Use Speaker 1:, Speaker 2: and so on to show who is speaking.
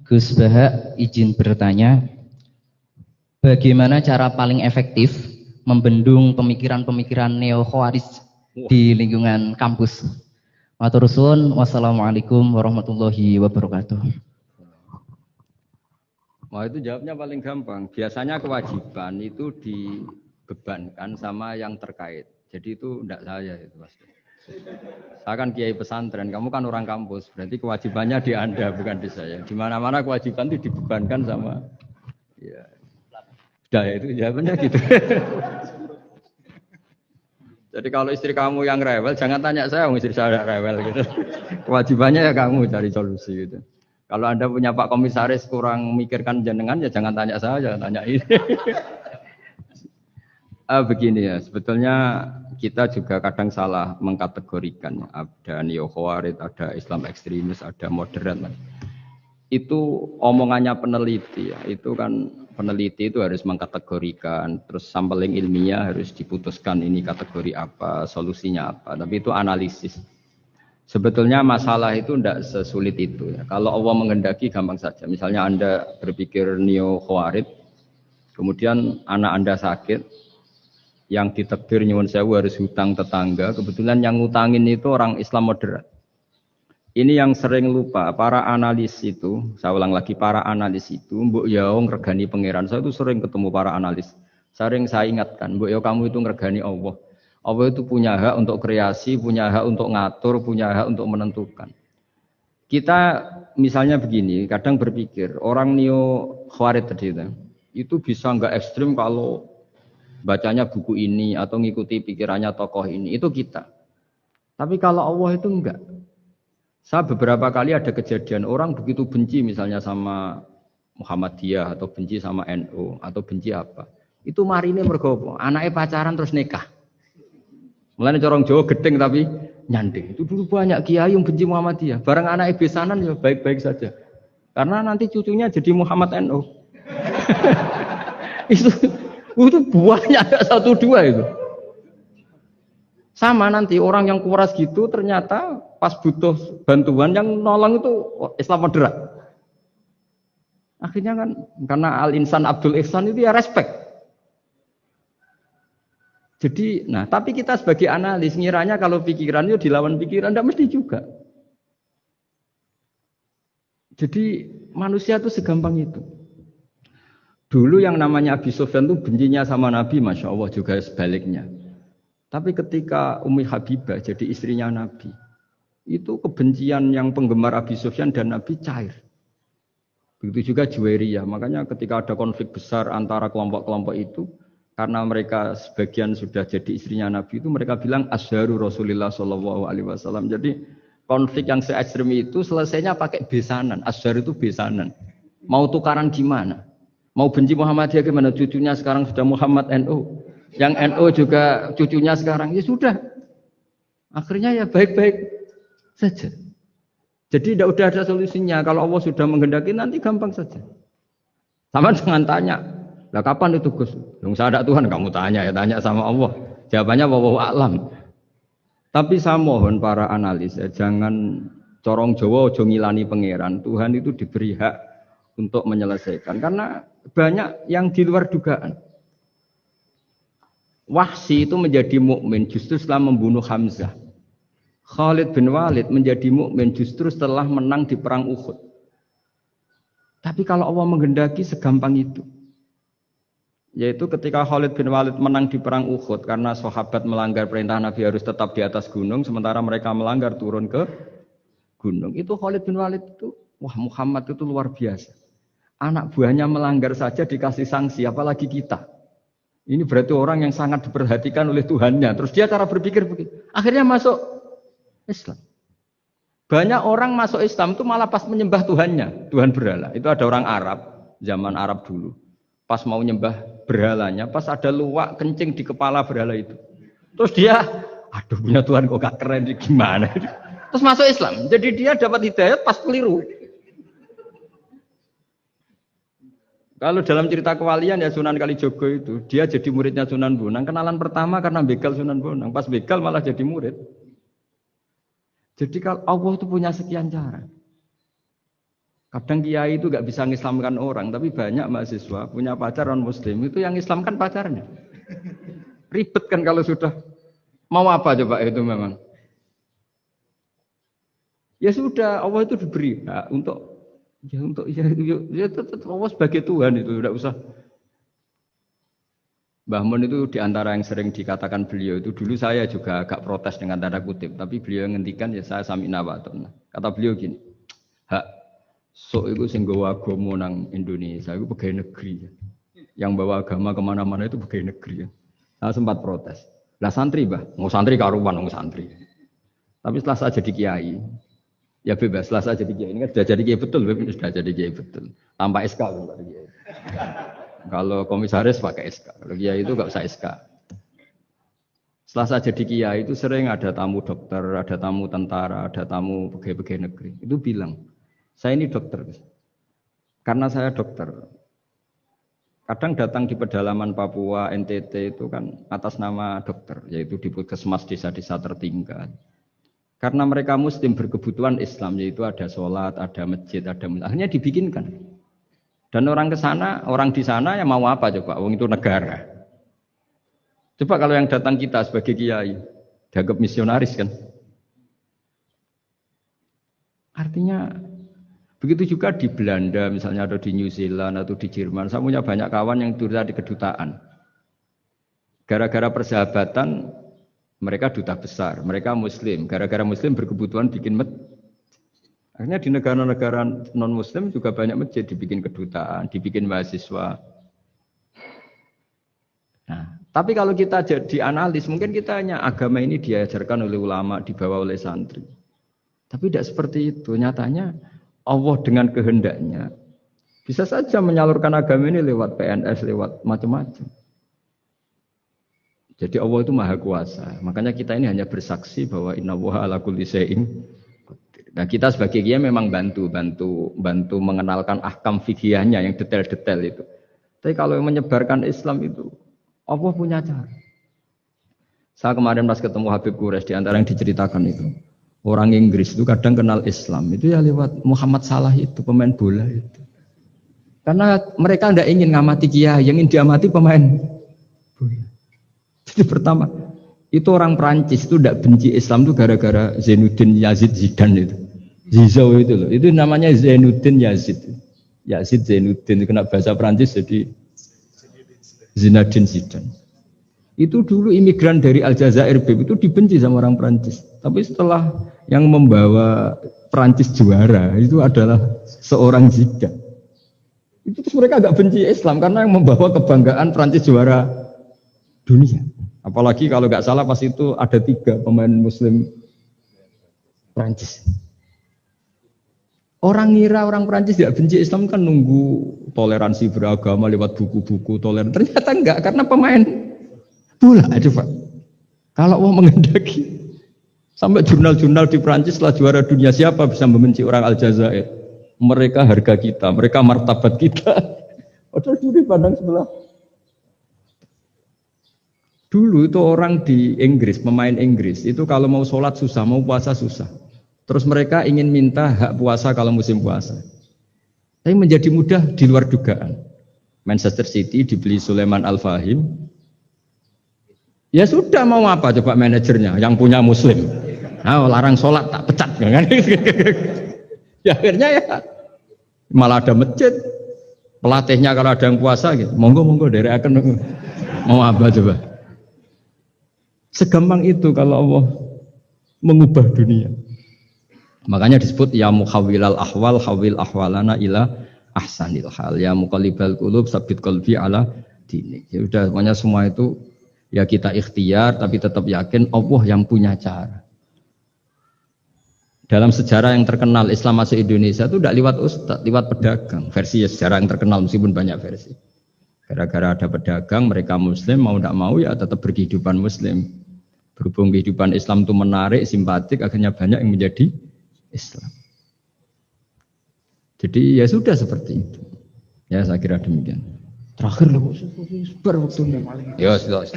Speaker 1: Gus Baha izin bertanya, bagaimana cara paling efektif membendung pemikiran-pemikiran neo-khawarij di lingkungan kampus? Matur suwun, wassalamualaikum warahmatullahi wabarakatuh.
Speaker 2: Wah, itu jawabnya paling gampang. Biasanya kewajiban itu dibebankan sama yang terkait. Jadi itu enggak saya itu pasti. Saya kan kiai pesantren, kamu kan orang kampus, berarti kewajibannya di Anda bukan di saya. Di mana-mana kewajiban itu dibebankan sama ya. Sudah itu jawabannya gitu. Jadi kalau istri kamu yang rewel, jangan tanya saya, istri saya rewel gitu. Kewajibannya ya kamu cari solusi gitu. Kalau Anda punya Pak Komisaris kurang mikirkan jenengan, ya jangan tanya saya, tanya ini. Begini ya, sebetulnya kita juga kadang salah mengkategorikan. Ada neo-khawarij, ada Islam ekstremis, ada moderat. Itu omongannya peneliti ya. Itu kan peneliti itu harus mengkategorikan, terus sampling ilmiah harus diputuskan ini kategori apa, solusinya apa. Tapi itu analisis. Sebetulnya masalah itu tidak sesulit itu ya. Kalau Allah menghendaki gampang saja. Misalnya Anda berpikir neo-khawarij, kemudian anak Anda sakit, yang ditakdir nyuwun sewu harus hutang tetangga, kebetulan yang ngutangin itu orang Islam moderat. Ini yang sering lupa, para analis itu, saya ulang lagi, para analis itu, mbok yo ngregani pangeran. Saya itu sering ketemu para analis. Sering saya ingatkan, mbok yo kamu itu ngregani Allah. Allah itu punya hak untuk kreasi, punya hak untuk ngatur, punya hak untuk menentukan. Kita misalnya begini, kadang berpikir, orang neo khawarij tadi itu bisa enggak ekstrim kalau bacanya buku ini atau ngikuti pikirannya tokoh ini, itu kita. Tapi kalau Allah itu enggak. Saya beberapa kali ada kejadian orang begitu benci misalnya sama Muhammadiyah atau benci sama NU atau benci apa. Itu marine mergo anaknya pacaran terus nikah. Mulane corong Jawa gedeng tapi nyanding. Itu dulu banyak kiai yang benci Muhammadiyah. Barang anaknya besanan ya baik-baik saja. Karena nanti cucunya jadi Muhammad NU. Itu buahnya ada 1-2 itu. Sama nanti orang yang kuras gitu ternyata pas butuh bantuan yang nolong itu Islam moderat. Akhirnya kan karena Al-Insan Abdul Ihsan itu ya respect. Jadi, nah tapi kita sebagai analis ngiranya kalau pikiran itu dilawan pikiran, tidak mesti juga. Jadi manusia itu segampang itu. Dulu yang namanya Abi Sufyan itu bencinya sama Nabi, Masya Allah juga sebaliknya. Tapi ketika Ummi Habibah jadi istrinya Nabi, itu kebencian yang penggemar Abi Sufyan dan Nabi cair. Begitu juga Juwairiyah. Makanya ketika ada konflik besar antara kelompok-kelompok itu, karena mereka sebagian sudah jadi istrinya Nabi itu, mereka bilang Asharu Rasulullah SAW. Jadi konflik yang se-ekstrem itu selesainya pakai besanan. Ashar itu besanan. Mau tukaran gimana? Mau benci Muhammadiyah gimana? Cucunya sekarang sudah Muhammad NU. Yang NU juga cucunya sekarang. Ya sudah. Akhirnya ya baik-baik saja. Jadi tidak udah ada solusinya. Kalau Allah sudah menghendaki nanti gampang saja. Sama jangan tanya. Lah kapan itu Gus? Dong saya ada Tuhan kamu tanya ya tanya sama Allah. Jawabannya wallahu a'lam. Tapi saya mohon para analis ya, jangan corong Jawa ojo ngilani pangeran. Tuhan itu diberi hak untuk menyelesaikan karena banyak yang di luar dugaan. Wahsy itu menjadi mukmin justru setelah membunuh Hamzah. Khalid bin Walid menjadi mukmin justru setelah menang di perang Uhud. Tapi kalau Allah menghendaki segampang itu. Yaitu ketika Khalid bin Walid menang di perang Uhud karena sahabat melanggar perintah Nabi harus tetap di atas gunung sementara mereka melanggar turun ke gunung. Itu Khalid bin Walid itu, wah Muhammad itu luar biasa. Anak buahnya melanggar saja dikasih sanksi, apalagi kita. Ini berarti orang yang sangat diperhatikan oleh Tuhannya. Terus dia cara berpikir begitu. Akhirnya masuk Islam. Banyak orang masuk Islam itu malah pas menyembah Tuhannya, Tuhan berhala. Itu ada orang Arab, zaman Arab dulu. Pas mau nyembah berhalanya, pas ada luwak kencing di kepala berhala itu. Terus dia, aduh punya Tuhan kok gak keren, gimana? Terus masuk Islam. Jadi dia dapat hidayat pas keliru. Kalau dalam cerita kewalian ya Sunan Kalijogo itu, dia jadi muridnya Sunan Bonang. Kenalan pertama karena begal Sunan Bonang. Pas begal malah jadi murid. Jadi kalau Allah itu punya sekian cara. Kadang kiai itu nggak bisa mengislamkan orang, tapi banyak mahasiswa punya pacar non muslim itu yang islamkan pacarnya. Ribet kan kalau sudah mau apa coba itu memang. Ya sudah, Allah itu diberi hak untuk tetap Allah sebagai Tuhan itu tidak usah. Mbah Mun itu diantara yang sering dikatakan beliau itu dulu saya juga agak protes dengan tanda kutip, tapi beliau ngendikan ya saya sami'na wa ata'na. Kata beliau gini, hak sok itu sing gawa agama nang Indonesia itu pegawai negeri. Yang bawa agama kemana-mana itu pegawai negeri. Saya sempat protes. Lah santri bah, mau santri karuan mau santri. Tapi setelah saya jadi kiai, ya bebas. Setelah saya jadi kiai ini kan sudah jadi kiai betul, sudah jadi kiai betul. Tanpa SK loh Pak Kiai. Kalau komisaris pakai SK, kalau kiai itu nggak usah SK. Setelah saya jadi kiai itu sering ada tamu dokter, ada tamu tentara, ada tamu pegawai-pegawai negeri. Itu bilang, saya ini dokter, karena saya dokter. Kadang datang di pedalaman Papua, NTT itu kan atas nama dokter, yaitu di puskesmas desa-desa tertinggal. Karena mereka muslim berkebutuhan Islam, yaitu ada sholat, ada masjid, akhirnya dibikinkan. Dan orang ke sana, orang di sana yang mau apa coba? Wong itu negara. Coba kalau yang datang kita sebagai kiai, dianggap misionaris kan? Artinya begitu juga di Belanda, misalnya atau di New Zealand atau di Jerman. Saya punya banyak kawan yang duta di kedutaan. Gara-gara persahabatan, mereka duta besar, mereka Muslim. Gara-gara Muslim berkebutuhan bikin masjid. Akhirnya di negara-negara non-Muslim juga banyak masjid, dibikin kedutaan, dibikin mahasiswa. Nah, tapi kalau kita jadi analis, mungkin kita hanya agama ini diajarkan oleh ulama, dibawa oleh santri. Tapi tidak seperti itu. Nyatanya Allah dengan kehendaknya bisa saja menyalurkan agama ini lewat PNS, lewat macam-macam. Jadi Allah itu maha kuasa. Makanya kita ini hanya bersaksi bahwa innallaha ala kulli syai'in. Nah kita sebagai kiai memang bantu mengenalkan ahkam fikihnya yang detail-detail itu. Tapi kalau yang menyebarkan Islam itu Allah punya cara. Saya kemarin pas ketemu Habib Quraisy di antara yang diceritakan itu. Orang Inggris itu kadang kenal Islam itu ya lewat Muhammad Salah itu pemain bola itu. Karena mereka tidak ingin ngamati kiai, yang ingin diamati pemain bola. Jadi pertama itu orang Prancis itu tidak benci Islam itu gara-gara Zainuddin Yazid Zidane itu. Zizou itu loh, itu namanya Zainuddin Yazid. Yazid Zainuddin kena bahasa Prancis jadi Zinedine Zidane. Itu dulu imigran dari Aljazair itu dibenci sama orang Prancis. Tapi setelah yang membawa Prancis juara itu adalah seorang Zidane. Itu terus mereka agak benci Islam karena yang membawa kebanggaan Prancis juara dunia. Apalagi kalau nggak salah pas itu ada 3 pemain Muslim Prancis. Orang ngira orang Prancis tidak benci Islam kan nunggu toleransi beragama lewat buku-buku toleran. Ternyata enggak karena pemain bola aja Pak. Kalau mau menghendaki sampai jurnal-jurnal di Prancis setelah juara dunia siapa bisa membenci orang Aljazair? Mereka harga kita, mereka martabat kita. Padahal dulu pandang sebelah. Dulu itu orang di Inggris, pemain Inggris itu kalau mau sholat susah, mau puasa susah. Terus mereka ingin minta hak puasa kalau musim puasa. Tapi menjadi mudah di luar dugaan. Manchester City dibeli Sulaiman Al-Fahim. Ya sudah mau apa coba manajernya yang punya muslim. Nah, larang sholat tak pecat. Ya akhirnya ya malah ada masjid. Pelatihnya kalau ada yang puasa gitu. Monggo dari akan mau apa coba. Segampang itu kalau Allah mengubah dunia. Makanya disebut ya mukhawwilal ahwal hawil ahwalana ila ahsanil hal. Ya muqallibal qulub sabit qalbi ala dinik. Ya udah pokoknya semua itu ya kita ikhtiar tapi tetap yakin Allah yang punya cara. Dalam sejarah yang terkenal Islam masuk Indonesia itu tidak lewat ustadz, lewat pedagang. Versi ya sejarah yang terkenal meskipun banyak versi. Gara-gara ada pedagang mereka muslim mau tidak mau ya tetap berkehidupan muslim. Berhubung kehidupan Islam itu menarik, simpatik, akhirnya banyak yang menjadi Islam. Jadi ya sudah seperti itu. Ya saya kira demikian. Terakhir loh, sebar waktunya. Ya sudah.